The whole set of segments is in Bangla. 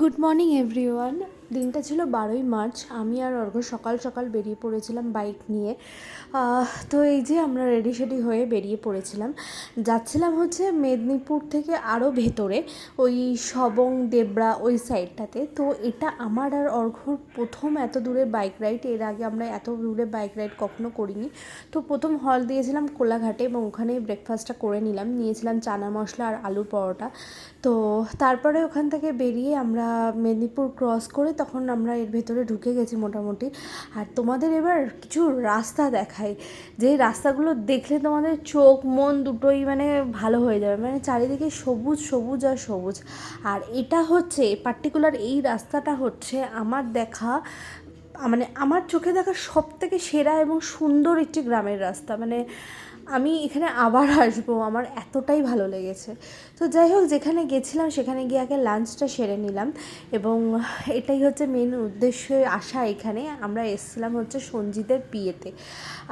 Good morning everyone. দিনটা ছিল 12ই মার্চ। আমি আর অর্ঘ্য সকাল সকাল বেরিয়ে পড়েছিলাম বাইক নিয়ে। তো এই যে আমরা রেডি সেডি হয়ে বেরিয়ে পড়েছিলাম, যাচ্ছিলাম হচ্ছে মেদিনীপুর থেকে আরও ভেতরে, ওই সবং দেবরা ওই সাইডটাতে। তো এটা আমার আর অর্ঘ্যর প্রথম এত দূরে বাইক রাইড। এর আগে আমরা এত দূরে বাইক রাইড কখনো করিনি। তো প্রথম হল দিয়েছিলাম কোলাঘাটে এবং ওখানেই ব্রেকফাস্টটা করে নিয়েছিলাম চানা মশলা আর আলুর পরোটা। তো তারপরে ওখান থেকে বেরিয়ে আমরা মেদিনীপুর ক্রস করে তখন আমরা এর ভেতরে ঢুকে গেছি মোটামুটি। আর তোমাদের এবার কিছু রাস্তা দেখাই, যে রাস্তাগুলো দেখলে তোমাদের চোখ মন দুটোই মানে ভালো হয়ে যাবে। মানে চারিদিকে সবুজ সবুজ আর সবুজ। আর এটা হচ্ছে পার্টিকুলার এই রাস্তাটা হচ্ছে আমার দেখা, মানে আমার চোখে দেখা সবথেকে সেরা এবং সুন্দর একটি গ্রামের রাস্তা। মানে আমি এখানে আবার আসবো, আমার এতটাই ভালো লেগেছে। তো যাই হোক, যেখানে গেছিলাম সেখানে গিয়ে আগে লাঞ্চটা সেরে নিলাম এবং এটাই হচ্ছে মেন উদ্দেশ্য আসা। এখানে আমরা এসেছিলাম হচ্ছে সঞ্জিতের বিয়েতে।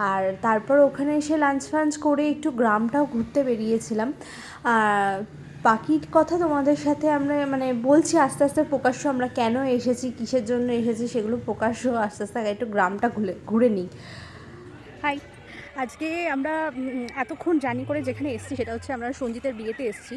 আর তারপর ওখানে এসে লাঞ্চ ফাঞ্চ করে একটু গ্রামটাও ঘুরতে বেরিয়েছিলাম। বাকির কথা তোমাদের সাথে আমরা মানে বলছি আস্তে আস্তে প্রকাশ্য, আমরা কেন এসেছি কিসের জন্য এসেছি সেগুলো প্রকাশ্য আস্তে আস্তে। আগে একটু গ্রামটা ঘুরে নিই। হাই, আজকে আমরা এতক্ষণ জার্নি করে যেখানে এসেছি সেটা হচ্ছে আমরা সঞ্জিতের বিয়েতে এসেছি।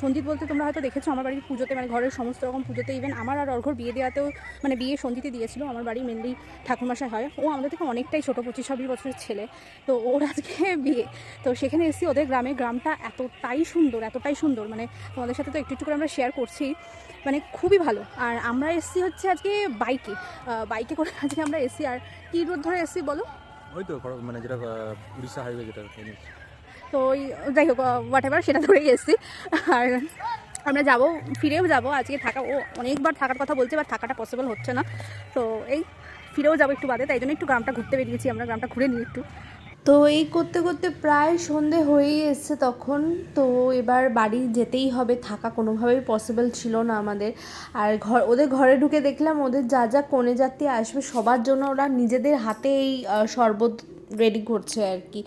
সঞ্জিত বলতে তোমরা হয়তো দেখেছো আমার বাড়ির পুজোতে, মানে ঘরের সমস্ত রকম পুজোতে, ইভেন আমার আর অর্ঘ্যর বিয়ে দেওয়াতেও, মানে বিয়ে সঞ্জিতই দিয়েছিল। আমার বাড়ি মেনলি ঠাকুরমশাই হয়, ও আমাদের থেকে অনেকটাই ছোটো, 25-26 বছরের ছেলে। তো ওর আজকে বিয়ে, তো সেখানে এসেছি ওদের গ্রামে। গ্রামটা এতটাই সুন্দর, মানে তোমাদের সাথে তো একটু একটু করে আমরা শেয়ার করছি, মানে খুবই ভালো। আর আমরা এসেছি হচ্ছে আজকে বাইকে করে আজকে আমরা এসেছি। আর কী রোড ধরে এসেছি বলো? ওই তো মানে যেটা উড়িষ্যা হাইওয়ে যেটা। তো ওই যাই হোক, হোয়াট এভার, সেটা ধরেই এসেছি। আর আমরা ফিরেও যাবো আজকে। ও অনেকবার থাকার কথা বলছে, বাট থাকাটা পসিবল হচ্ছে না। তো এই ফিরেও যাবো একটু বাদে, তাই জন্য একটু গ্রামটা ঘুরতে বেরিয়েছি আমরা, গ্রামটা ঘুরে নিই একটু। তো এই করতে করতে প্রায় সন্ধে হয়েই এসছে তখন। তো এবার বাড়ি যেতেই হবে, থাকা কোনোভাবেই পসিবল ছিল না আমাদের। আর ওদের ঘরে ঢুকে দেখলাম ওদের যা যা কনে যাত্রী আসবে সবার জন্য ওরা নিজেদের হাতে এই শরবত রেডি করছে আর কি।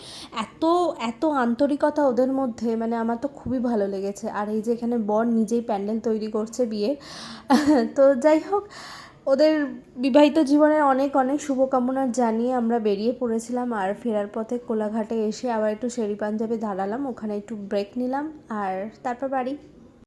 এত এত আন্তরিকতা ওদের মধ্যে, মানে আমার তো খুবই ভালো লেগেছে। আর এই যে এখানে বর নিজেই প্যান্ডেল তৈরি করছে বিয়ের। তো যাই হোক, ওদের বিবাহিত জীবনের অনেক অনেক শুভকামনা জানিয়ে আমরা বেরিয়ে পড়েছিলাম। আর ফেরার পথে কোলাঘাটে এসে আবার একটু শেরি পাঞ্জাবে দাঁড়ালাম, ওখানে একটু ব্রেক নিলাম আর তারপর বাড়ি।